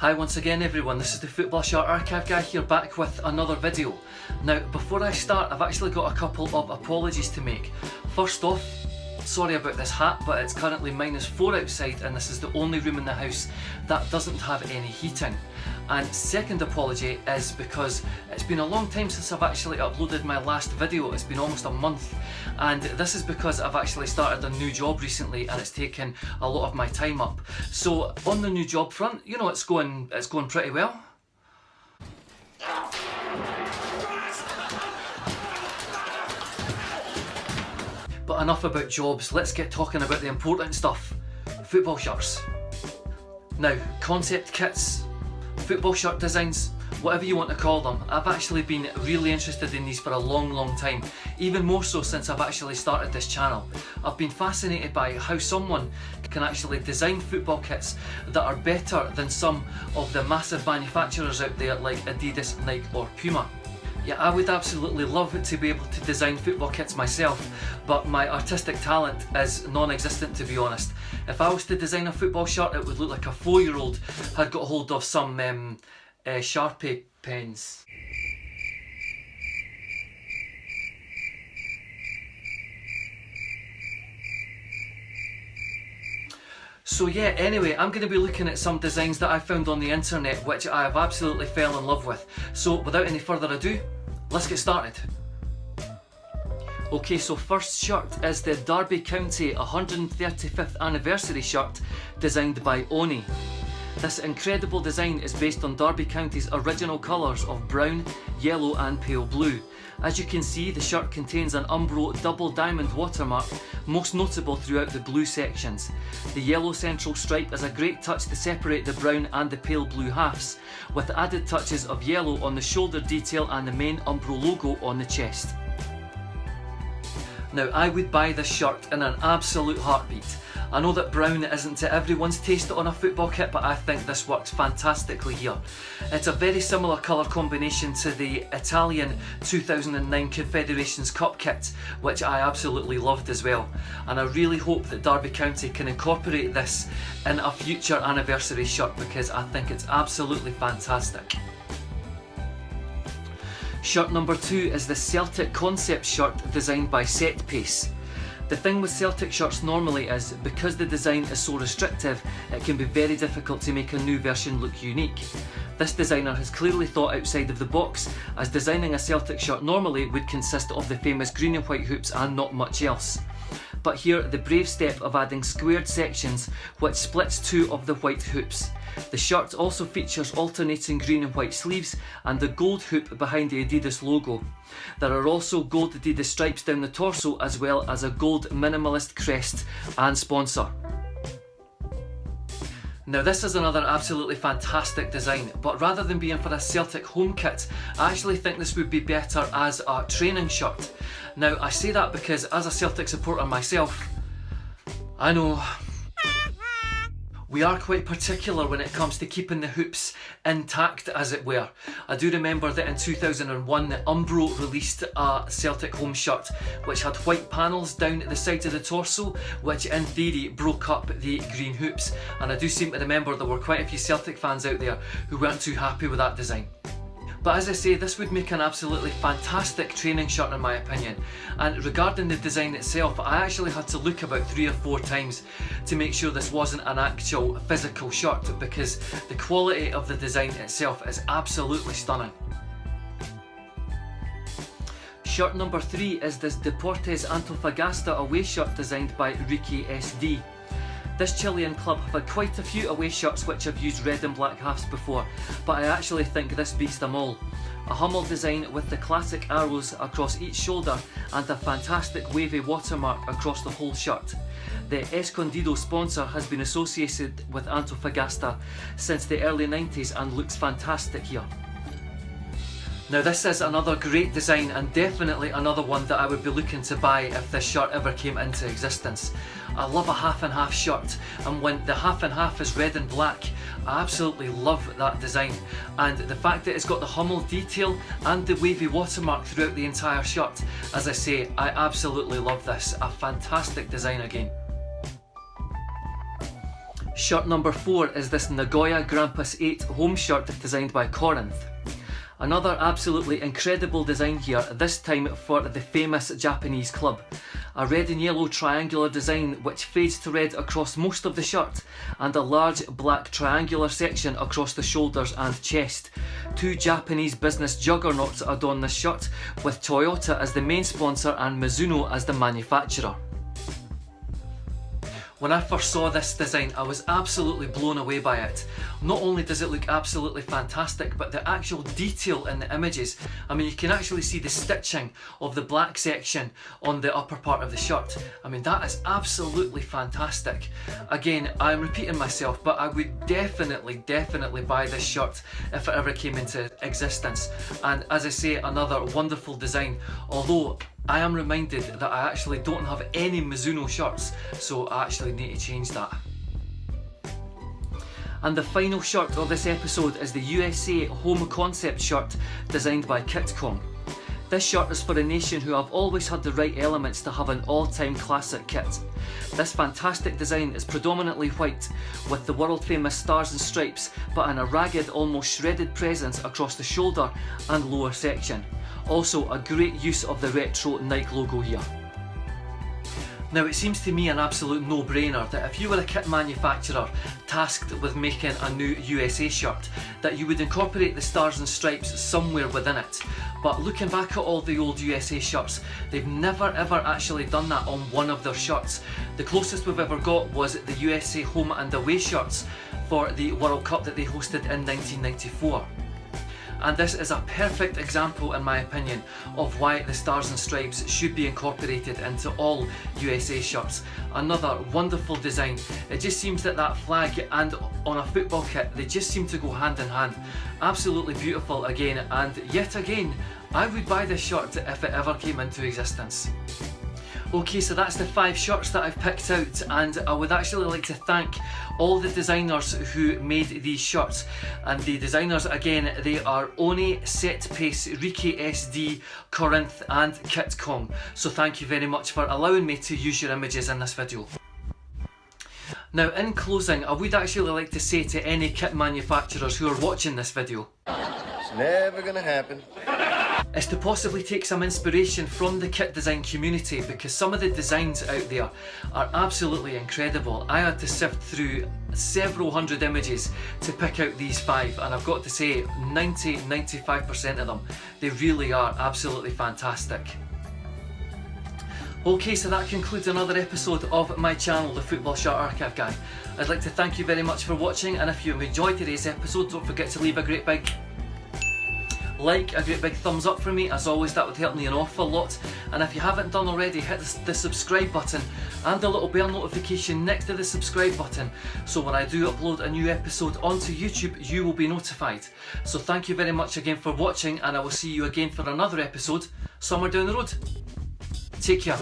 Hi once again everyone, this is the Football Shirt Archive guy here back with another video. Now before I start, I've actually got a couple of apologies to make. First off, sorry about this hat, but it's currently -4 outside and this is the only room in the house that doesn't have any heating. And second apology is because it's been a long time since I've actually uploaded my last video. It's been almost a month, and this is because I've actually started a new job recently and it's taken a lot of my time up. So on the new job front, you know, it's going pretty well. But enough about jobs, let's get talking about the important stuff. Football shirts. Now, concept kits, football shirt designs, whatever you want to call them, I've actually been really interested in these for a long time, even more so since I've actually started this channel. I've been fascinated by how someone can actually design football kits that are better than some of the massive manufacturers out there like Adidas, Nike or Puma. Yeah, I would absolutely love to be able to design football kits myself, but my artistic talent is non-existent, to be honest. If I was to design a football shirt, it would look like a 4-year-old had got hold of some Sharpie pens. So yeah, anyway, I'm going to be looking at some designs that I found on the internet which I have absolutely fell in love with. So without any further ado, let's get started. Okay, so first shirt is the Derby County 135th anniversary shirt designed by Oni. This incredible design is based on Derby County's original colours of brown, yellow and pale blue. As you can see, the shirt contains an Umbro double diamond watermark, most notable throughout the blue sections. The yellow central stripe is a great touch to separate the brown and the pale blue halves, with added touches of yellow on the shoulder detail and the main Umbro logo on the chest. Now, I would buy this shirt in an absolute heartbeat. I know that brown isn't to everyone's taste on a football kit, but I think this works fantastically here. It's a very similar colour combination to the Italian 2009 Confederations Cup kit, which I absolutely loved as well. And I really hope that Derby County can incorporate this in a future anniversary shirt because I think it's absolutely fantastic. Shirt number 2 is the Celtic concept shirt designed by Set Pace. The thing with Celtic shirts normally is, because the design is so restrictive, it can be very difficult to make a new version look unique. This designer has clearly thought outside of the box, as designing a Celtic shirt normally would consist of the famous green and white hoops and not much else. But here, the brave step of adding squared sections which splits 2 of the white hoops. The shirt also features alternating green and white sleeves and the gold hoop behind the Adidas logo. There are also gold Adidas stripes down the torso, as well as a gold minimalist crest and sponsor. Now this is another absolutely fantastic design, but rather than being for a Celtic home kit, I actually think this would be better as a training shirt. Now I say that because as a Celtic supporter myself, I know we are quite particular when it comes to keeping the hoops intact, as it were. I do remember that in 2001 Umbro released a Celtic home shirt which had white panels down the sides of the torso, which in theory broke up the green hoops, and I do seem to remember there were quite a few Celtic fans out there who weren't too happy with that design. But as I say, this would make an absolutely fantastic training shirt in my opinion. And regarding the design itself, I actually had to look about 3 or 4 times to make sure this wasn't an actual physical shirt, because the quality of the design itself is absolutely stunning. Shirt number 3 is this Deportes Antofagasta away shirt designed by Ricky SD. This Chilean club have had quite a few away shirts which have used red and black halves before, but I actually think this beats them all. A Hummel design with the classic arrows across each shoulder and a fantastic wavy watermark across the whole shirt. The Escondido sponsor has been associated with Antofagasta since the early 90s and looks fantastic here. Now this is another great design and definitely another one that I would be looking to buy if this shirt ever came into existence. I love a half and half shirt, and when the half and half is red and black, I absolutely love that design. And the fact that it's got the Hummel detail and the wavy watermark throughout the entire shirt, as I say, I absolutely love this. A fantastic design again. Shirt number 4 is this Nagoya Grampus 8 home shirt designed by Corinth. Another absolutely incredible design here, this time for the famous Japanese club. A red and yellow triangular design which fades to red across most of the shirt, and a large black triangular section across the shoulders and chest. Two Japanese business juggernauts adorn this shirt, with Toyota as the main sponsor and Mizuno as the manufacturer. When I first saw this design, I was absolutely blown away by it. Not only does it look absolutely fantastic, but the actual detail in the images. I mean, you can actually see the stitching of the black section on the upper part of the shirt. I mean, that is absolutely fantastic. Again, I'm repeating myself, but I would definitely buy this shirt if it ever came into existence. And as I say, another wonderful design, although I am reminded that I actually don't have any Mizuno shirts, so I actually need to change that. And the final shirt of this episode is the USA Home Concept shirt designed by Kitcom. This shirt is for a nation who have always had the right elements to have an all-time classic kit. This fantastic design is predominantly white, with the world famous stars and stripes, but in a ragged, almost shredded presence across the shoulder and lower section. Also a great use of the retro Nike logo here. Now, it seems to me an absolute no-brainer that if you were a kit manufacturer tasked with making a new USA shirt, that you would incorporate the stars and stripes somewhere within it. But looking back at all the old USA shirts, they've never ever actually done that on one of their shirts. The closest we've ever got was the USA home and away shirts for the World Cup that they hosted in 1994. And this is a perfect example, in my opinion, of why the stars and stripes should be incorporated into all USA shirts. Another wonderful design. It just seems that that flag and on a football kit, they just seem to go hand in hand. Absolutely beautiful again, and yet again, I would buy this shirt if it ever came into existence. Okay, so that's the 5 shirts that I've picked out, and I would actually like to thank all the designers who made these shirts. And the designers, again, they are Oni, Setpace, Riki SD, Corinth and Kitcom. So thank you very much for allowing me to use your images in this video. Now, in closing, I would actually like to say to any kit manufacturers who are watching this video, it's never gonna happen. Is to possibly take some inspiration from the kit design community, because some of the designs out there are absolutely incredible. I had to sift through several hundred images to pick out these 5, and I've got to say 90–95% of them, they really are absolutely fantastic. Okay, so that concludes another episode of my channel, The Football Shirt Archive Guy. I'd like to thank you very much for watching, and if you've enjoyed today's episode, don't forget to leave a great big like, a great big thumbs up for me. As always, that would help me an awful lot. And if you haven't done already, hit the subscribe button and the little bell notification next to the subscribe button, so when I do upload a new episode onto YouTube, you will be notified. So thank you very much again for watching, and I will see you again for another episode somewhere down the road. Take care.